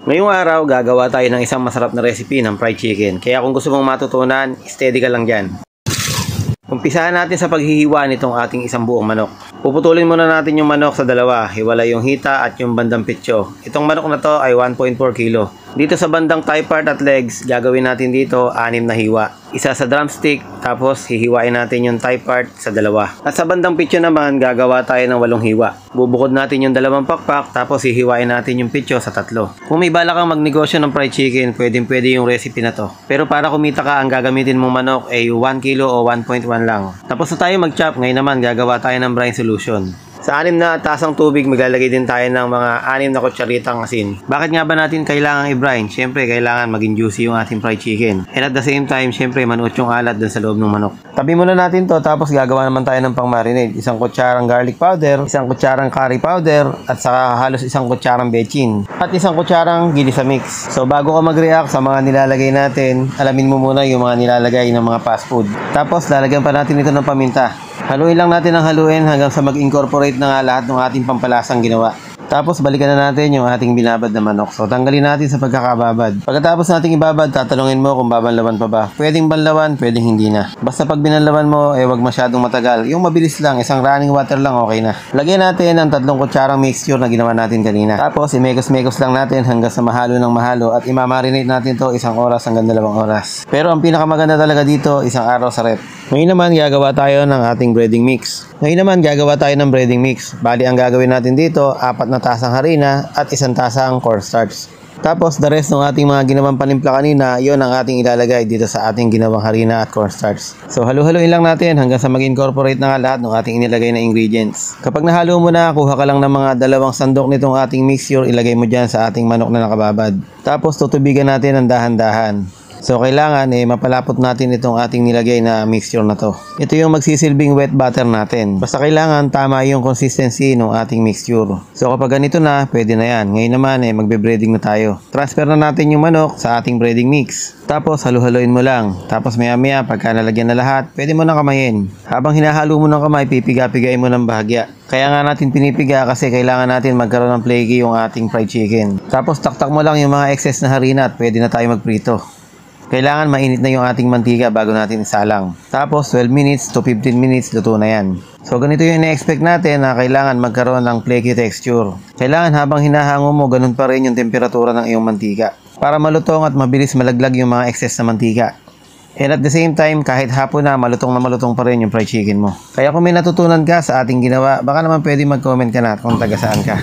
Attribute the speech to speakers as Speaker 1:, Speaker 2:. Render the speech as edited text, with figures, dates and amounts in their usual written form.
Speaker 1: Ngayong araw, gagawa tayo ng isang masarap na recipe ng fried chicken. Kaya kung gusto mong matutunan, steady ka lang dyan. Umpisahan natin sa paghihiwa nitong ating isang buong manok. Puputulin muna natin yung manok sa dalawa, hiwalay yung hita at yung bandang pitso. Itong manok na to ay 1.4 kilo. Dito sa bandang thigh part at legs, gagawin natin dito 6 na hiwa. Isa sa drumstick, tapos hihiwain natin yung thigh part sa dalawa. At sa bandang pitso naman, gagawa tayo ng 8 hiwa. Bubukod natin yung 2 pakpak, tapos hihiwain natin yung pitso sa 3. Kung may bala kang magnegosyo ng fried chicken, pwede yung recipe na to. Pero para kumita ka, ang gagamitin mong manok ay 1 kilo o 1.1 lang. Tapos na tayo mag-chop, ngayon naman gagawa tayo ng brine solution. Sa 6 na tasang tubig, maglalagay din tayo ng mga 6 na kutsaritang asin. Bakit nga ba natin kailangan i-brine? Siyempre, kailangan maging juicy yung ating fried chicken. And at the same time, siyempre, manuot yung alat dun sa loob ng manok. Tabi muna natin to, tapos gagawa naman tayo ng pang-marinade. 1 kutsarang garlic powder, 1 kutsarang curry powder, at saka halos 1 kutsarang bechin. At 1 kutsarang ginisa mix. So, bago ka mag-react sa mga nilalagay natin, alamin mo muna yung mga nilalagay ng mga fast food. Tapos, lalagyan pa natin ito ng paminta. Haluin lang natin ang haluin hanggang sa mag-incorporate na nga lahat ng ating pampalasang ginawa. Tapos balikan na natin yung ating binabad na manok. So tanggalin natin sa pagkakababad. Pagkatapos nating ibabad, tatanungin mo kung babanlawan pa ba. Pwedeng banlawan, pwedeng hindi na. Basta pag binanlawan mo, wag masyadong matagal. Yung mabilis lang, isang running water lang, okay na. Lagyan natin ang 3 kutsarang mixture na ginawa natin kanina. Tapos imekos-mekos lang natin hanggang sa mahalo ng mahalo at imamarinate natin to 1 oras hanggang 2 oras. Pero ang pinakamaganda talaga dito, 1 araw sa rep. Ngayon naman gagawa tayo ng ating breading mix. Bali ang gagawin natin dito, 4 na tasang harina at 1 tasang cornstarch. Tapos the rest ng ating mga ginawang panimpla kanina, yon ang ating ilalagay dito sa ating ginawang harina at cornstarch. So halu-haluin lang natin hanggang sa mag-incorporate na lahat ng ating inilagay na ingredients. Kapag nahalo mo na, kuha ka lang ng mga 2 sandok nitong ating mixture, ilagay mo dyan sa ating manok na nakababad. Tapos tutubigan natin ng dahan-dahan. So kailangan mapalapot natin itong ating nilagay na mixture na to. Ito yung magsisilbing wet butter natin. Basta kailangan tama yung consistency ng ating mixture. So kapag ganito na, pwede na yan. Ngayon naman magbe-breading na tayo. Transfer na natin yung manok sa ating breading mix. Tapos halu-haluin mo lang. Tapos maya-maya pagka nalagyan na lahat, pwede mo nang kamayin. Habang hinahalo mo ng kamay, pipiga-pigain mo ng bahagya. Kaya nga natin pinipiga kasi kailangan natin magkaroon ng flaky yung ating fried chicken. Tapos taktak mo lang yung mga excess na harina at pwede na tayo magprito. Kailangan mainit na yung ating mantika bago natin isalang. Tapos 12 minutes to 15 minutes luto na yan. So ganito yung ina-expect natin na kailangan magkaroon ng flaky texture. Kailangan habang hinahango mo, ganun pa rin yung temperatura ng iyong mantika. Para malutong at mabilis malaglag yung mga excess na mantika. And at the same time, kahit hapon na malutong pa rin yung fried chicken mo. Kaya kung may natutunan ka sa ating ginawa, baka naman pwede mag-comment ka na kung taga saan ka.